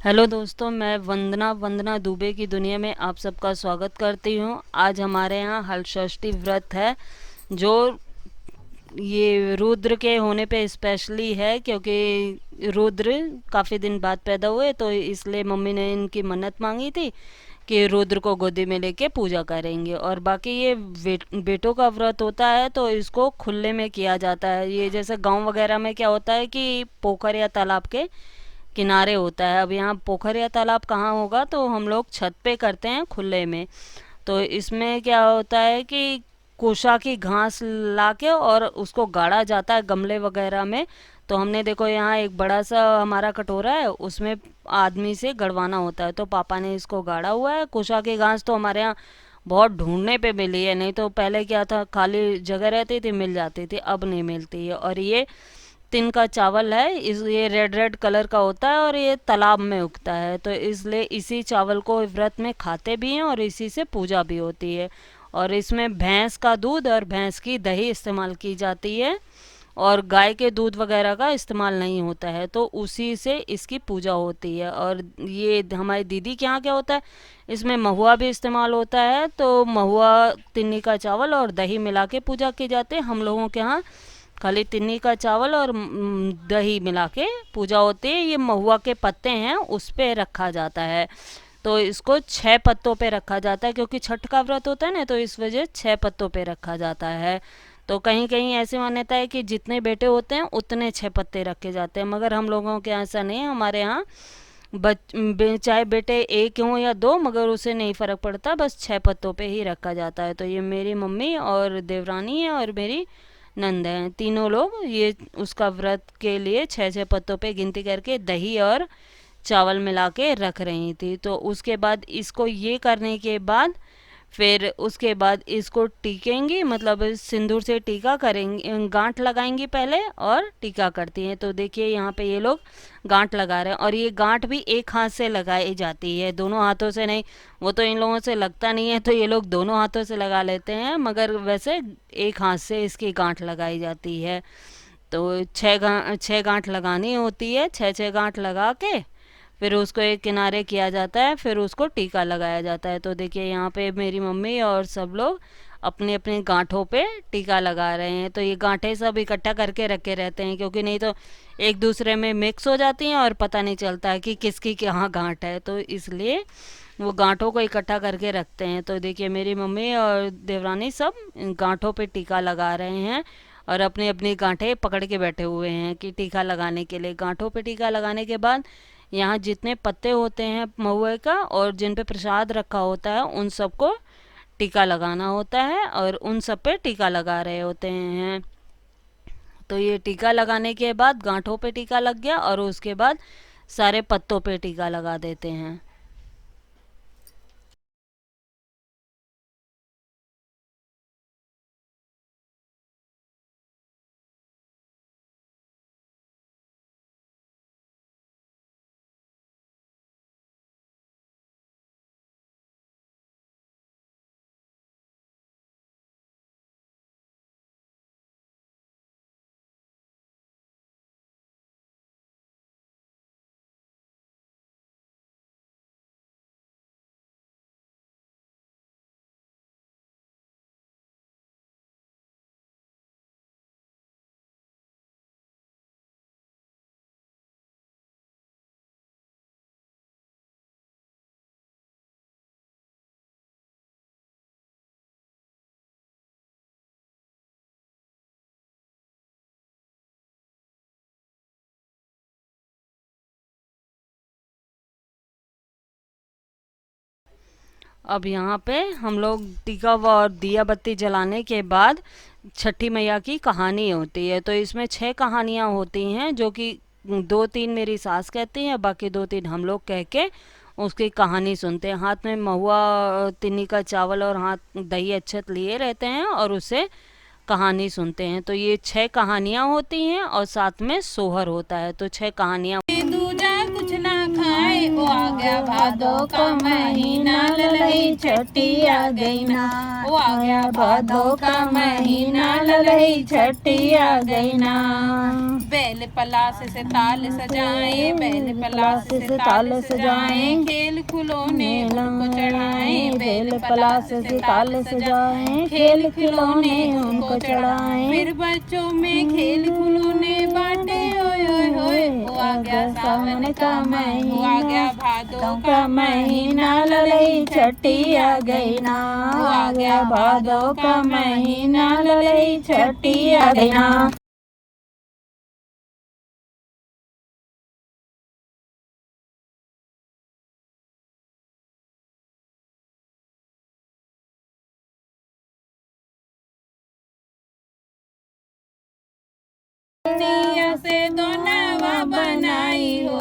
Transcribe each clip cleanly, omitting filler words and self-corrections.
Hello दोस्तों, मैं वंदना दुबे की दुनिया में आप सबका स्वागत करती हूँ। आज हमारे यहाँ हलषष्ठी व्रत है, जो ये रुद्र के होने पे स्पेशली है, क्योंकि रुद्र काफ़ी दिन बाद पैदा हुए, तो इसलिए मम्मी ने इनकी मन्नत मांगी थी कि रुद्र को गोदी में लेके पूजा करेंगे। और बाकी ये बेटों का व्रत होता है, तो इसको खुले में किया जाता है। ये जैसे गांव वगैरह में क्या होता है कि पोखर या तालाब के किनारे होता है। अब यहाँ पोखर या तालाब कहाँ होगा, तो हम लोग छत पे करते हैं, खुले में। तो इसमें क्या होता है कि कोसा की घास लाके और उसको गाड़ा जाता है गमले वगैरह में। तो हमने देखो यहाँ एक बड़ा सा हमारा कटोरा है, उसमें आदमी से गड़वाना होता है, तो पापा ने इसको गाड़ा हुआ है। कोसा की घास तो हमारे यहाँ बहुत ढूंढने पे मिली है, नहीं तो पहले क्या था, खाली जगह रहती थी, मिल जाती थी, अब नहीं मिलती है। और ये तिन का चावल है, इस ये रेड रेड कलर का होता है और ये तालाब में उगता है, तो इसलिए इसी चावल को व्रत में खाते भी हैं और इसी से पूजा भी होती है। और इसमें भैंस का दूध और भैंस की दही इस्तेमाल की जाती है, और गाय के दूध वगैरह का इस्तेमाल नहीं होता है, तो उसी से इसकी पूजा होती है। और ये हमारी दीदी के यहाँ क्या होता है, इसमें महुआ भी इस्तेमाल होता है, तो महुआ, तिन्नी का चावल और दही मिला के पूजा की जाती है। हम लोगों के यहाँ खाली तिन्नी का चावल और दही मिला के पूजा होती है। ये महुआ के पत्ते हैं, उस पे रखा जाता है, तो इसको 6 पत्तों पे रखा जाता है, क्योंकि छठ का व्रत होता है ना, तो इस वजह 6 पत्तों पे रखा जाता है। तो कहीं कहीं ऐसी मान्यता है कि जितने बेटे होते हैं उतने 6 पत्ते रखे जाते हैं, मगर हम लोगों के यहाँ ऐसा नहीं है। हमारे यहाँ चाहे बेटे एक हों या दो, मगर उसे नहीं फर्क पड़ता, बस 6 पत्तों पे ही रखा जाता है। तो ये मेरी मम्मी और देवरानी है और मेरी नंद हैं, तीनों लोग ये उसका व्रत के लिए 6 6 पत्तों पे गिनती करके दही और चावल मिला के रख रही थी। तो उसके बाद इसको ये करने के बाद फिर उसके बाद इसको टीकेंगी, मतलब सिंदूर से टीका करेंगी, गांठ लगाएंगी पहले और टीका करती हैं। तो देखिए यहाँ पे ये लोग गांठ लगा रहे हैं, और ये गांठ भी एक हाथ से लगाई जाती है, दोनों हाथों से नहीं। वो तो इन लोगों से लगता नहीं है, तो ये लोग दोनों हाथों से लगा लेते हैं, मगर वैसे एक हाथ से इसकी गांठ लगाई जाती है। तो 6 गांठ लगानी होती है, 6 6 गांठ लगा के फिर उसको एक किनारे किया जाता है, फिर उसको टीका लगाया जाता है। तो देखिए यहाँ पे मेरी मम्मी और सब लोग अपने अपने गांठों पे टीका लगा रहे हैं। तो ये गांठें सब इकट्ठा करके रखे रहते हैं, क्योंकि नहीं तो एक दूसरे में मिक्स हो जाती हैं और पता नहीं चलता है कि किसकी कहाँ गांठ है, तो इसलिए वो गांठों को इकट्ठा करके रखते हैं। तो देखिए मेरी मम्मी और देवरानी सब इन गांठों पे टीका लगा रहे हैं, और अपनी अपनी गांठें पकड़ के बैठे हुए हैं कि टीका लगाने के लिए। गांठों पे टीका लगाने के बाद यहाँ जितने पत्ते होते हैं महुए का और जिन पे प्रसाद रखा होता है, उन सबको टीका लगाना होता है, और उन सब पे टीका लगा रहे होते हैं। तो ये टीका लगाने के बाद गांठों पे टीका लग गया, और उसके बाद सारे पत्तों पे टीका लगा देते हैं। अब यहाँ पे हम लोग टीका और दिया बत्ती जलाने के बाद छठी मैया की कहानी होती है। तो इसमें 6 कहानियाँ होती हैं, जो कि 2 3 मेरी सास कहती हैं, बाकी 2 3 हम लोग कह के उसकी कहानी सुनते हैं। हाथ में महुआ, तिन्नी का चावल और हाथ दही अच्छत लिए रहते हैं, और उससे कहानी सुनते हैं। तो ये 6 कहानियाँ होती हैं, और साथ में सोहर होता है। तो 6 कहानियाँ। दूजा कुछ ना खाए, ओ आ गया भादो का महीना, ललई छठी आ गई ना, वो आ गया भादो का महीना ललही छठी आ गई ना। बैल पलास से ताल सजाए, बैल पलास से ताल सजाए, खेल खिलौने उनको चढ़ाए, बैल पलास से ताल सजाए, खेल खिलौने उनको चढ़ाए। फिर बच्चों में खेल खिलौने बांटे, ओए ओए ओए। वो आ गया सावन का महीना, वो आ गया भादो का महीना ललही छठी आ गई ना। वो आ गया भादो का महीना ललही छठी आ गई ना। पतिया से दोनवा बनाई हो,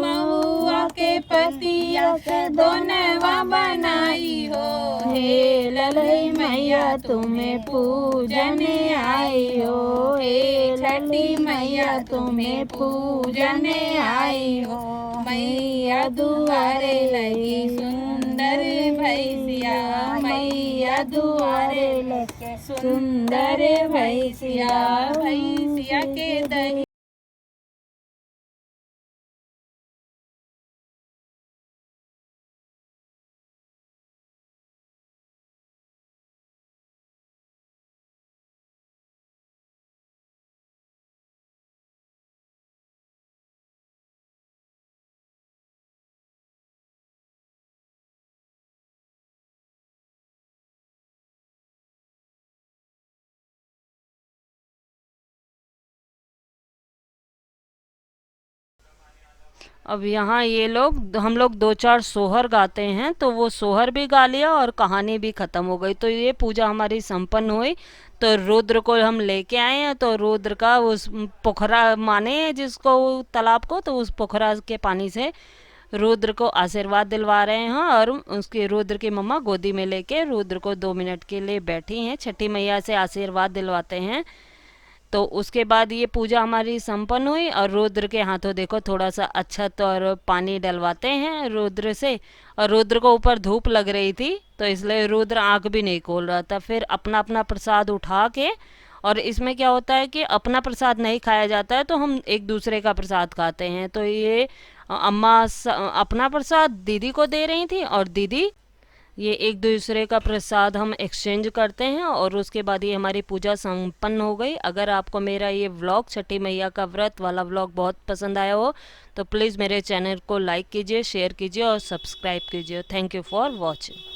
महुआ के पतिया से दोनवा बनाई हो। हे ललही मैया तुम्हें पूजन आई हो, हे छठी मैया तुम्हें पूजन आई हो। मैया दुआरे लगी सुंदर भैसिया, मैया दुआरे लगे सुंदर भैसिया, भैसिया के दही। अब यहाँ ये लोग हम लोग दो चार सोहर गाते हैं, तो वो सोहर भी गा लिया और कहानी भी ख़त्म हो गई। तो ये पूजा हमारी संपन्न हुई। तो रुद्र को हम लेके आए हैं, तो रुद्र का उस पोखरा माने हैं जिसको तालाब को, तो उस पोखरा के पानी से रुद्र को आशीर्वाद दिलवा रहे हैं। और उसके रुद्र की मम्मा गोदी में लेके रुद्र को 2 मिनट के लिए बैठी हैं, छठी मैया से आशीर्वाद दिलवाते हैं। तो उसके बाद ये पूजा हमारी संपन्न हुई और रुद्र के हाथों देखो थोड़ा सा अक्षत और पानी डलवाते हैं रुद्र से। और रुद्र को ऊपर धूप लग रही थी, तो इसलिए रुद्र आंख भी नहीं खोल रहा था। फिर अपना अपना प्रसाद उठा के, और इसमें क्या होता है कि अपना प्रसाद नहीं खाया जाता है, तो हम एक दूसरे का प्रसाद खाते हैं। तो ये अपना प्रसाद दीदी को दे रही थी, और दीदी ये एक दूसरे का प्रसाद हम एक्सचेंज करते हैं। और उसके बाद ये हमारी पूजा संपन्न हो गई। अगर आपको मेरा ये व्लॉग छठी मैया का व्रत वाला व्लॉग बहुत पसंद आया हो, तो प्लीज़ मेरे चैनल को लाइक कीजिए, शेयर कीजिए और सब्सक्राइब कीजिए। Thank you for watching.